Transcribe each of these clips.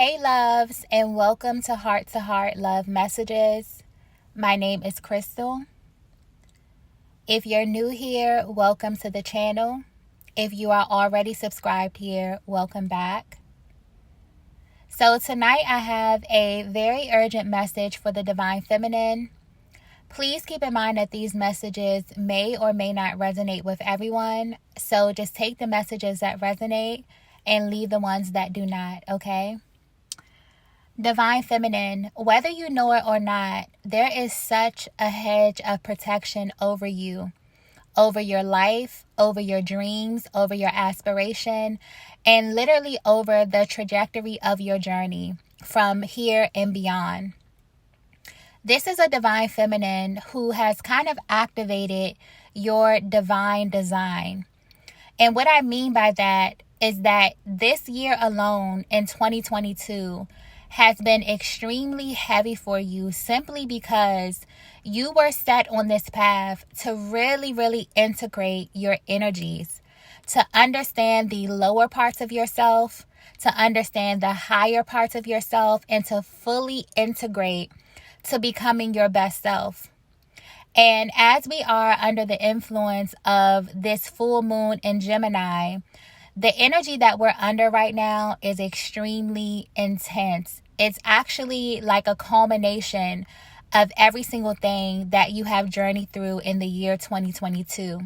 Hey loves, and welcome to Heart Love Messages. My name is Crystal. If you're new here, welcome to the channel. If you are already subscribed here, welcome back. So tonight I have a very urgent message for the Divine Feminine. Please keep in mind that these messages may or may not resonate with everyone. So just take the messages that resonate and leave the ones that do not, okay? Divine Feminine, whether you know it or not, there is such a hedge of protection over you, over your life, over your dreams, over your aspiration, and literally over the trajectory of your journey from here and beyond. This is a Divine Feminine who has kind of activated your divine design. And what I mean by that is that this year alone in 2022 has been extremely heavy for you simply because you were set on this path to really integrate your energies, to understand the lower parts of yourself, to understand the higher parts of yourself, and to fully integrate to becoming your best self. And as we are under the influence of this full moon in Gemini, the energy that we're under right now is extremely intense. It's actually like a culmination of every single thing that you have journeyed through in the year 2022.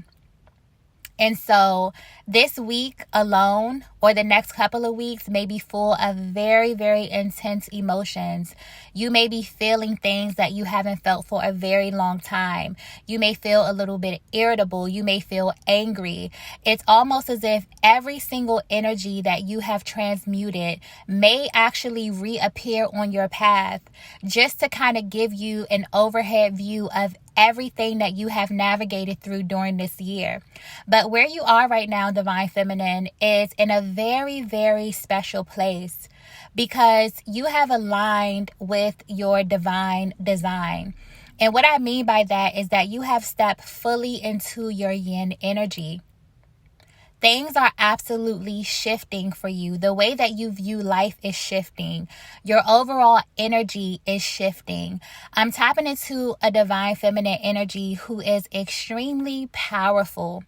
And so this week alone, or the next couple of weeks, may be full of very intense emotions. You may be feeling things that you haven't felt for a very long time. You may feel a little bit irritable. You may feel angry. It's almost as if every single energy that you have transmuted may actually reappear on your path, just to kind of give you an overhead view of everything that you have navigated through during this year. But where you are right now, Divine Feminine, is in a very special place because you have aligned with your divine design. And what I mean by that is that you have stepped fully into your yin energy. Things are absolutely shifting for you. The way that you view life is shifting. Your overall energy is shifting. I'm tapping into a Divine Feminine energy who is extremely powerful.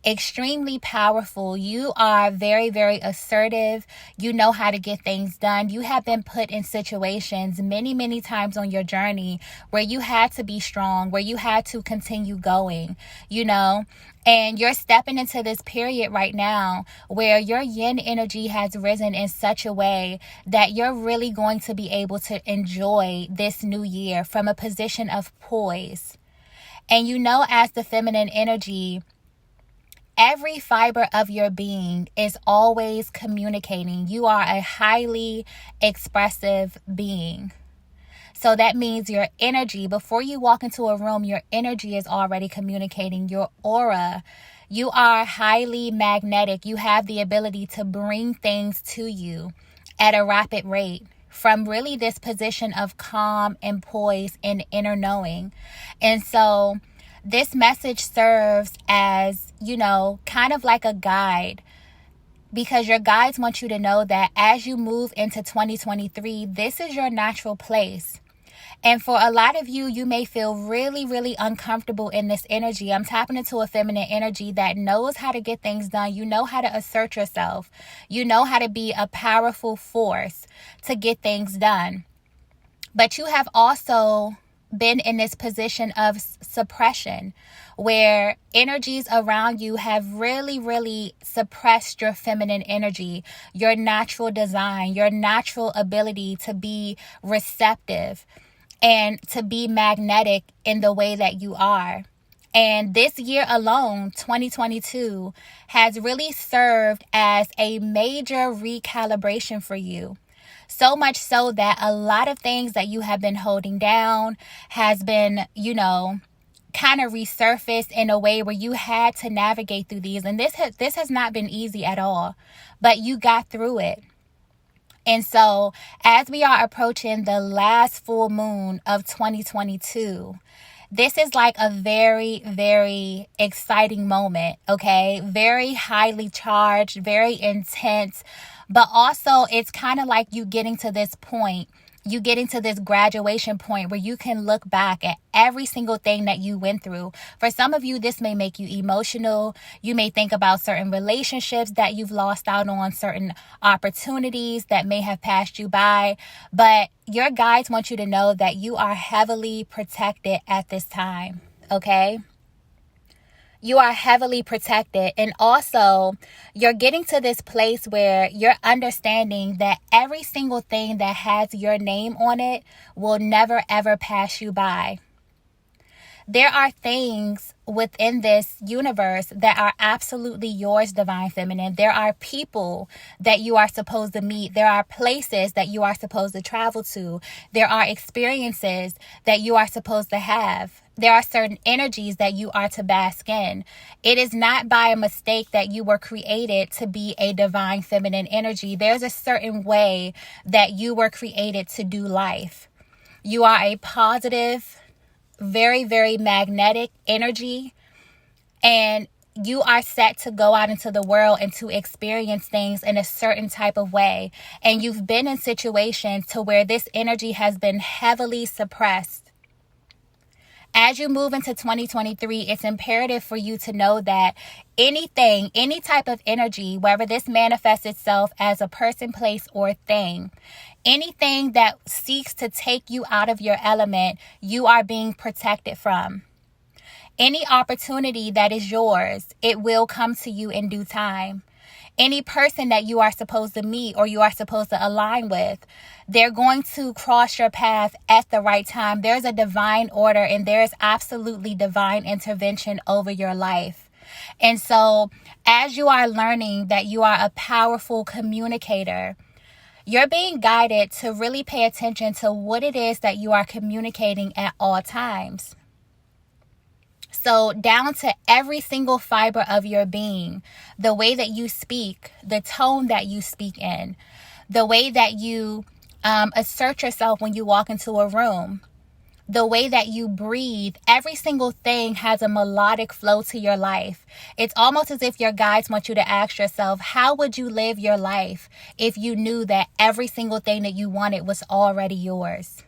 Extremely powerful. You are very assertive. You know how to get things done. You have been put in situations many times on your journey where you had to be strong, where you had to continue going, and you're stepping into this period right now where your yin energy has risen in such a way that you're really going to be able to enjoy this new year from a position of poise. And as the feminine energy, every fiber of your being is always communicating. You are a highly expressive being. So that means your energy, before you walk into a room, your energy is already communicating. Your aura, you are highly magnetic. You have the ability to bring things to you at a rapid rate from really this position of calm and poise and inner knowing. And so this message serves as, kind of like a guide, because your guides want you to know that as you move into 2023, this is your natural place. And for a lot of you, you may feel really uncomfortable in this energy. I'm tapping into a feminine energy that knows how to get things done. You know how to assert yourself. You know how to be a powerful force to get things done. But you have also been in this position of suppression where energies around you have really suppressed your feminine energy, your natural design, your natural ability to be receptive and to be magnetic in the way that you are. And this year alone, 2022, has really served as a major recalibration for you. So much so that a lot of things that you have been holding down has been, kind of resurfaced in a way where you had to navigate through these. And this has not been easy at all, but you got through it. And so as we are approaching the last full moon of 2022, this is like a very exciting moment, okay? Very highly charged, very intense, But also, it's kind of like you getting to this point, you getting to this graduation point where you can look back at every single thing that you went through. For some of you, this may make you emotional. You may think about certain relationships that you've lost out on, certain opportunities that may have passed you by. But your guides want you to know that you are heavily protected at this time, okay? You are heavily protected. And also, you're getting to this place where you're understanding that every single thing that has your name on it will never, ever pass you by. There are things within this universe that are absolutely yours, Divine Feminine. There are people that you are supposed to meet. There are places that you are supposed to travel to. There are experiences that you are supposed to have. There are certain energies that you are to bask in. It is not by a mistake that you were created to be a Divine Feminine energy. There's a certain way that you were created to do life. You are a positive, very, very magnetic energy, and you are set to go out into the world and to experience things in a certain type of way. And you've been in situations to where this energy has been heavily suppressed. As you move into 2023, it's imperative for you to know that anything, any type of energy, whether this manifests itself as a person, place, or thing, anything that seeks to take you out of your element, you are being protected from. Any opportunity that is yours, it will come to you in due time. Any person that you are supposed to meet or you are supposed to align with, they're going to cross your path at the right time. There's a divine order and there's absolutely divine intervention over your life. And so as you are learning that you are a powerful communicator, you're being guided to really pay attention to what it is that you are communicating at all times. So down to every single fiber of your being, the way that you speak, the tone that you speak in, the way that you assert yourself when you walk into a room, the way that you breathe, every single thing has a melodic flow to your life. It's almost as if your guides want you to ask yourself, how would you live your life if you knew that every single thing that you wanted was already yours?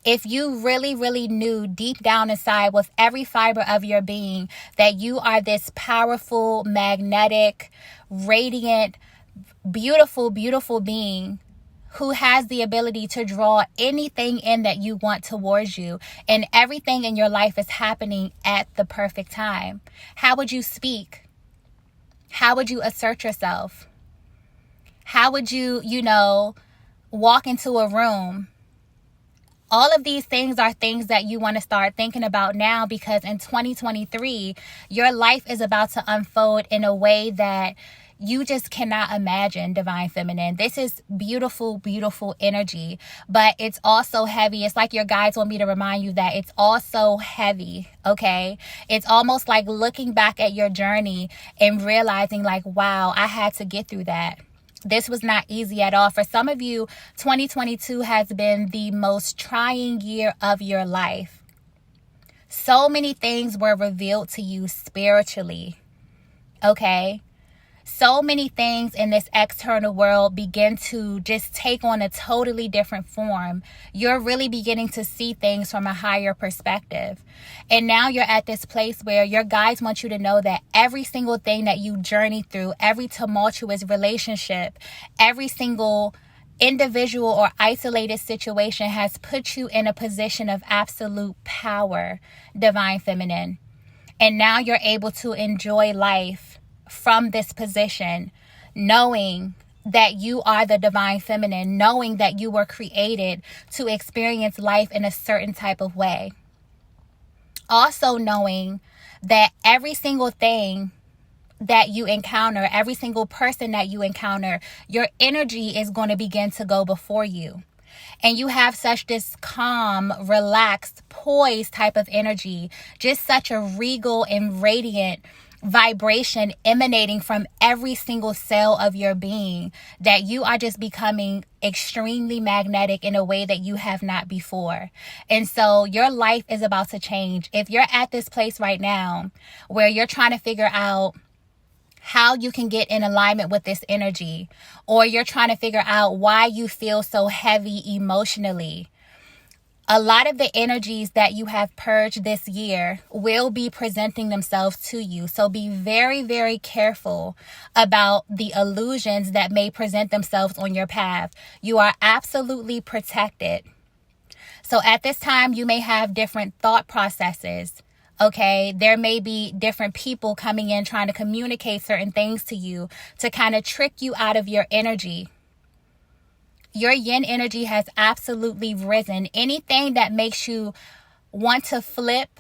If you really, really knew deep down inside with every fiber of your being that you are this powerful, magnetic, radiant, beautiful, beautiful being who has the ability to draw anything in that you want towards you, and everything in your life is happening at the perfect time, how would you speak? How would you assert yourself? How would you, walk into a room? All of these things are things that you want to start thinking about now, because in 2023, your life is about to unfold in a way that you just cannot imagine, Divine Feminine. This is beautiful, beautiful energy, but it's also heavy. It's like your guides want me to remind you that it's also heavy, okay? It's almost like looking back at your journey and realizing like, wow, I had to get through that. This was not easy at all. For some of you, 2022 has been the most trying year of your life. So many things were revealed to you spiritually, okay? So many things in this external world begin to just take on a totally different form. You're really beginning to see things from a higher perspective. And now you're at this place where your guides want you to know that every single thing that you journey through, every tumultuous relationship, every single individual or isolated situation has put you in a position of absolute power, Divine Feminine. And now you're able to enjoy life from this position, knowing that you are the Divine Feminine, knowing that you were created to experience life in a certain type of way. Also knowing that every single thing that you encounter, every single person that you encounter, your energy is going to begin to go before you. And you have such this calm, relaxed, poised type of energy, just such a regal and radiant vibration emanating from every single cell of your being, that you are just becoming extremely magnetic in a way that you have not before. And so your life is about to change. If you're at this place right now where you're trying to figure out how you can get in alignment with this energy, or you're trying to figure out why you feel so heavy emotionally. A lot of the energies that you have purged this year will be presenting themselves to you. So be very, very careful about the illusions that may present themselves on your path. You are absolutely protected. So at this time, you may have different thought processes. Okay, there may be different people coming in trying to communicate certain things to you to kind of trick you out of your energy. Your yin energy has absolutely risen. Anything that makes you want to flip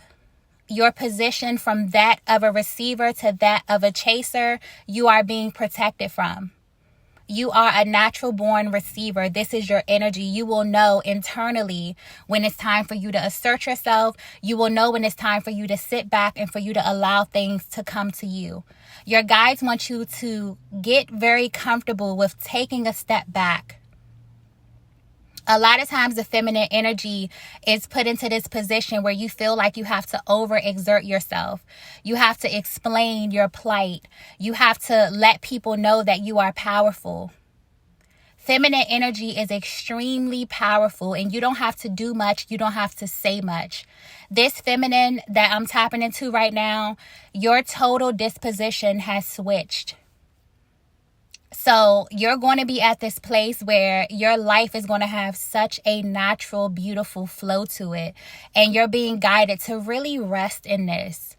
your position from that of a receiver to that of a chaser, you are being protected from. You are a natural born receiver. This is your energy. You will know internally when it's time for you to assert yourself. You will know when it's time for you to sit back and for you to allow things to come to you. Your guides want you to get very comfortable with taking a step back. A lot of times the feminine energy is put into this position where you feel like you have to overexert yourself. You have to explain your plight. You have to let people know that you are powerful. Feminine energy is extremely powerful, and you don't have to do much. You don't have to say much. This feminine that I'm tapping into right now, your total disposition has switched. So you're going to be at this place where your life is going to have such a natural, beautiful flow to it. And you're being guided to really rest in this,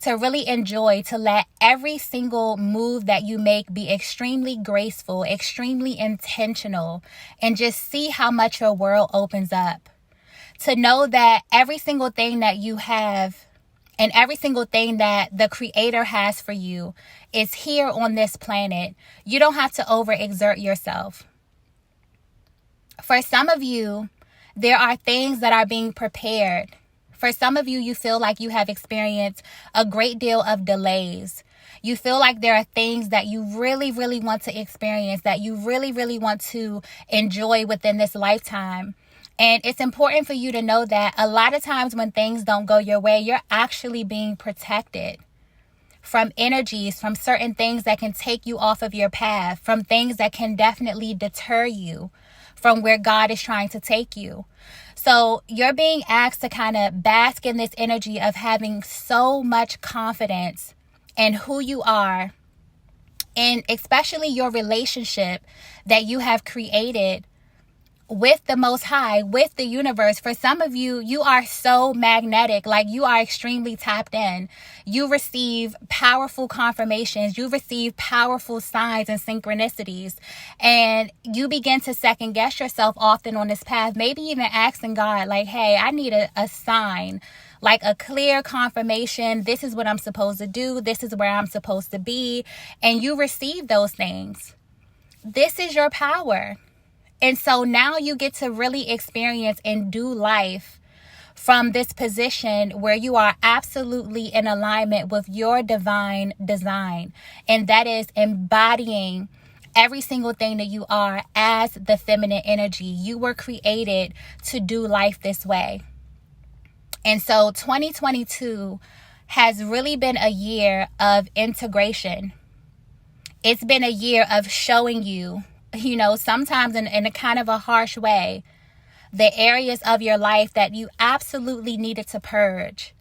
to really enjoy, to let every single move that you make be extremely graceful, extremely intentional, and just see how much your world opens up. To know that every single thing that you have and every single thing that the Creator has for you is here on this planet. You don't have to overexert yourself. For some of you, there are things that are being prepared. For some of you, you feel like you have experienced a great deal of delays. You feel like there are things that you really, really want to experience, that you really, really want to enjoy within this lifetime. And it's important for you to know that a lot of times when things don't go your way, you're actually being protected from energies, from certain things that can take you off of your path, from things that can definitely deter you from where God is trying to take you. So you're being asked to kind of bask in this energy of having so much confidence in who you are, and especially your relationship that you have created with the Most High, with the universe. For some of you, you are so magnetic, like you are extremely tapped in. You receive powerful confirmations. You receive powerful signs and synchronicities. And you begin to second guess yourself often on this path, maybe even asking God, like, hey, I need a sign, like a clear confirmation. This is what I'm supposed to do. This is where I'm supposed to be. And you receive those things. This is your power. And so now you get to really experience and do life from this position where you are absolutely in alignment with your divine design. And that is embodying every single thing that you are as the feminine energy. You were created to do life this way. And so 2022 has really been a year of integration. It's been a year of showing you, sometimes in a kind of a harsh way, the areas of your life that you absolutely needed to purge.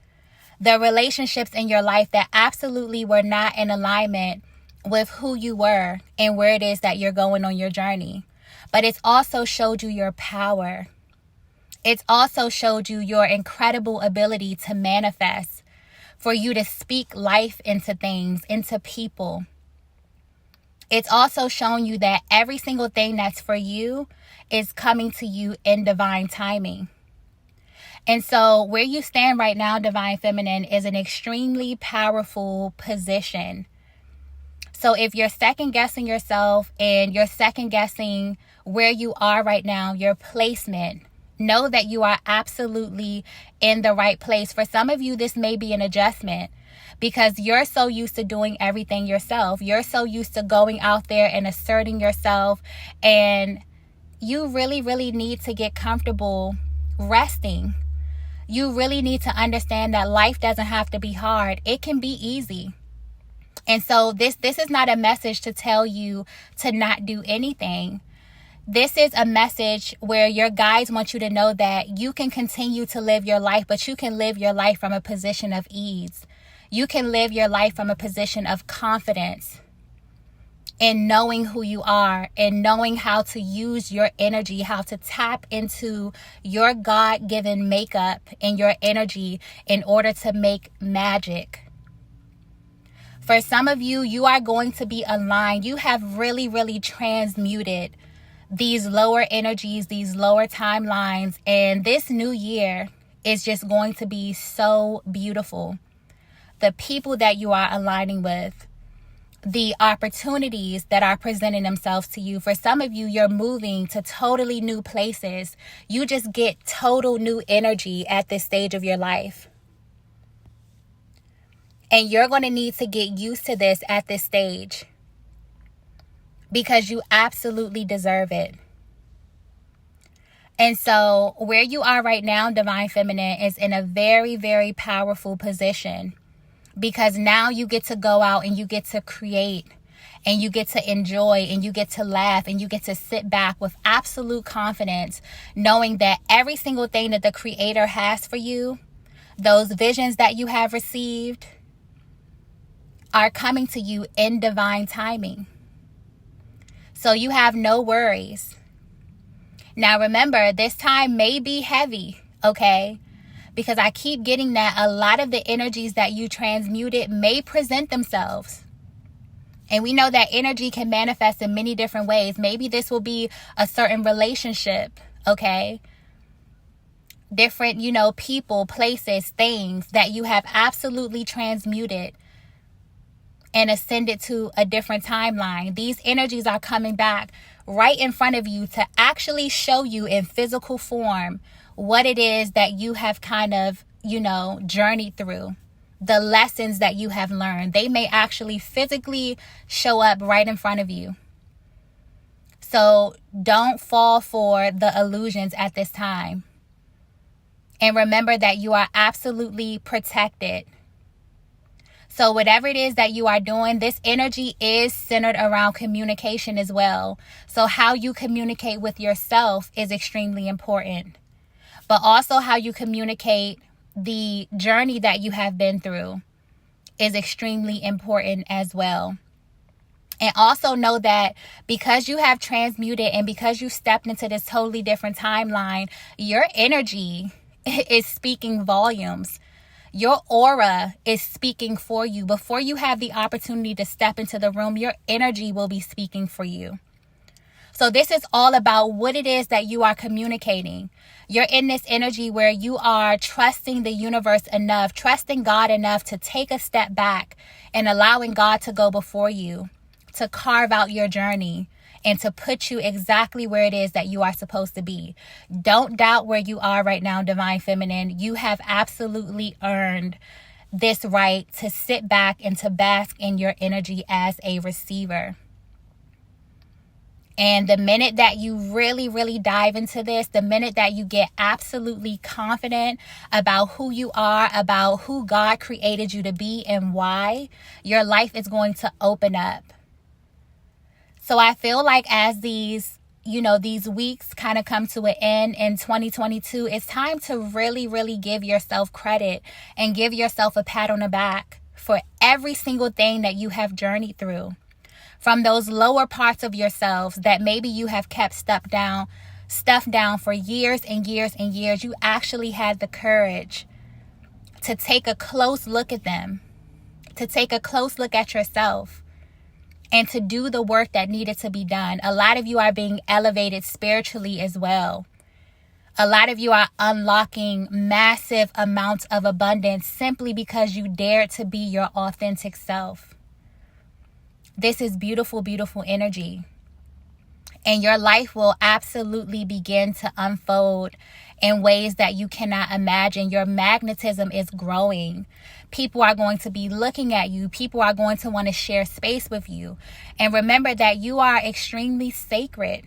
The relationships in your life that absolutely were not in alignment with who you were and where it is that you're going on your journey. But it's also showed you your power. It's also showed you your incredible ability to manifest, for you to speak life into things, into people. It's also shown you that every single thing that's for you is coming to you in divine timing. And so where you stand right now, Divine Feminine, is an extremely powerful position. So if you're second guessing yourself and you're second guessing where you are right now, your placement, know that you are absolutely in the right place. For some of you, this may be an adjustment, because you're so used to doing everything yourself. You're so used to going out there and asserting yourself. And you really, really need to get comfortable resting. You really need to understand that life doesn't have to be hard. It can be easy. And so this is not a message to tell you to not do anything. This is a message where your guides want you to know that you can continue to live your life, but you can live your life from a position of ease. You can live your life from a position of confidence in knowing who you are and knowing how to use your energy, how to tap into your God-given makeup and your energy in order to make magic. For some of you, you are going to be aligned. You have really, really transmuted these lower energies, these lower timelines. And this new year is just going to be so beautiful. The people that you are aligning with, the opportunities that are presenting themselves to you. For some of you, you're moving to totally new places. You just get total new energy at this stage of your life. And you're going to need to get used to this at this stage because you absolutely deserve it. And so where you are right now, Divine Feminine, is in a very, very powerful position because now you get to go out and you get to create and you get to enjoy and you get to laugh and you get to sit back with absolute confidence, knowing that every single thing that the Creator has for you, those visions that you have received, are coming to you in divine timing. So you have no worries. Now remember, this time may be heavy, okay? Because I keep getting that a lot of the energies that you transmuted may present themselves. And we know that energy can manifest in many different ways. Maybe this will be a certain relationship, okay? Different, people, places, things that you have absolutely transmuted and ascended to a different timeline. These energies are coming back right in front of you to actually show you in physical form what it is that you have kind of, journeyed through. The lessons that you have learned. They may actually physically show up right in front of you. So don't fall for the illusions at this time. And remember that you are absolutely protected. So whatever it is that you are doing, this energy is centered around communication as well. So how you communicate with yourself is extremely important. But also how you communicate the journey that you have been through is extremely important as well. And also know that because you have transmuted and because you stepped into this totally different timeline, your energy is speaking volumes. Your aura is speaking for you. Before you have the opportunity to step into the room, your energy will be speaking for you. So this is all about what it is that you are communicating. You're in this energy where you are trusting the universe enough, trusting God enough to take a step back and allowing God to go before you, to carve out your journey and to put you exactly where it is that you are supposed to be. Don't doubt where you are right now, Divine Feminine. You have absolutely earned this right to sit back and to bask in your energy as a receiver. And the minute that you really, really dive into this, the minute that you get absolutely confident about who you are, about who God created you to be and why, your life is going to open up. So I feel like as these weeks kind of come to an end in 2022, it's time to really, really give yourself credit and give yourself a pat on the back for every single thing that you have journeyed through. From those lower parts of yourselves that maybe you have kept stuffed down for years and years and years, you actually had the courage to take a close look at them, to take a close look at yourself, and to do the work that needed to be done. A lot of you are being elevated spiritually as well. A lot of you are unlocking massive amounts of abundance simply because you dared to be your authentic self. This is beautiful, beautiful energy. And your life will absolutely begin to unfold in ways that you cannot imagine. Your magnetism is growing. People are going to be looking at you. People are going to want to share space with you. And remember that you are extremely sacred.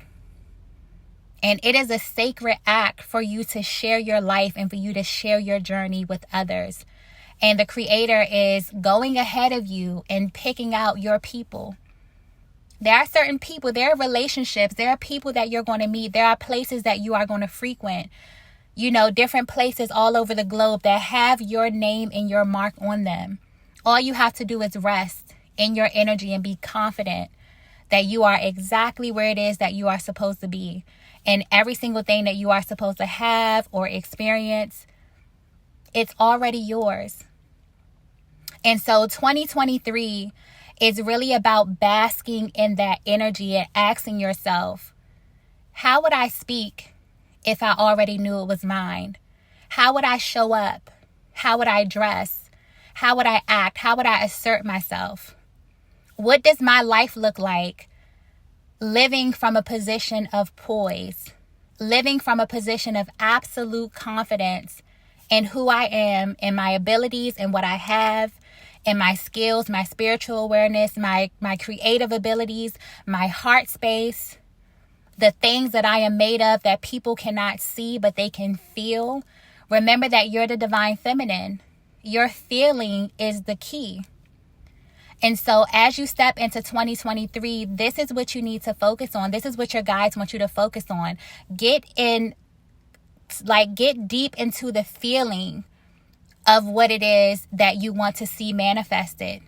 And it is a sacred act for you to share your life and for you to share your journey with others. And the Creator is going ahead of you and picking out your people. There are certain people, there are relationships, there are people that you're going to meet, there are places that you are going to frequent, different places all over the globe that have your name and your mark on them. All you have to do is rest in your energy and be confident that you are exactly where it is that you are supposed to be. And every single thing that you are supposed to have or experience, it's already yours. And so 2023 is really about basking in that energy and asking yourself, how would I speak if I already knew it was mine? How would I show up? How would I dress? How would I act? How would I assert myself? What does my life look like living from a position of poise, living from a position of absolute confidence in who I am, in my abilities, and what I have, in my skills, my spiritual awareness, my creative abilities, my heart space, the things that I am made of that people cannot see but they can feel. Remember that you're the divine feminine. Your feeling is the key. And so as you step into 2023, this is what you need to focus on. This is what your guides want you to focus on. Get deep into the feeling of what it is that you want to see manifested.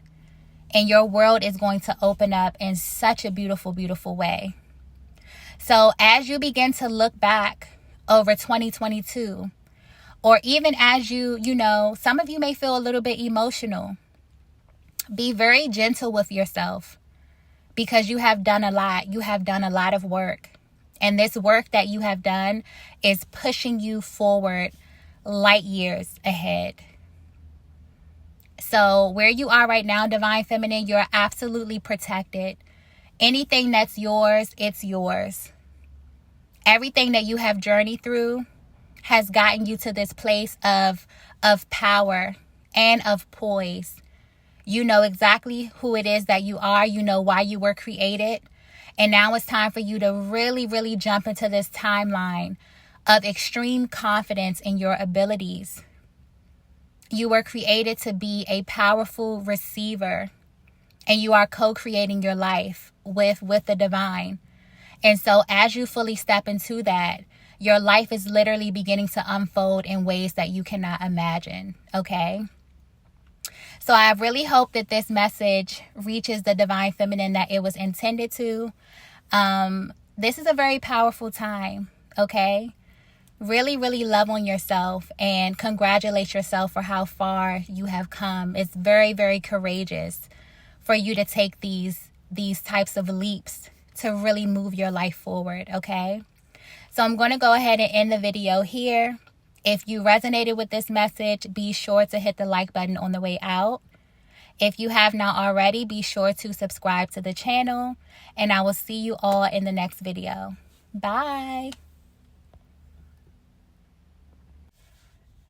And your world is going to open up in such a beautiful, beautiful way. So as you begin to look back over 2022, or even as some of you may feel a little bit emotional, be very gentle with yourself because you have done a lot. You have done a lot of work. And this work that you have done is pushing you forward light years ahead. So where you are right now, Divine Feminine, you're absolutely protected. Anything that's yours, it's yours. Everything that you have journeyed through has gotten you to this place of power and of poise. You know exactly who it is that you are. You know why you were created. And now it's time for you to really, really jump into this timeline of extreme confidence in your abilities. You were created to be a powerful receiver, and you are co-creating your life with the divine. And so as you fully step into that, your life is literally beginning to unfold in ways that you cannot imagine, okay? So I really hope that this message reaches the divine feminine that it was intended to. This is a very powerful time, okay? Really, really love on yourself and congratulate yourself for how far you have come. It's very, very courageous for you to take these types of leaps to really move your life forward, okay? So I'm going to go ahead and end the video here. If you resonated with this message, be sure to hit the like button on the way out. If you have not already, be sure to subscribe to the channel, and I will see you all in the next video. Bye.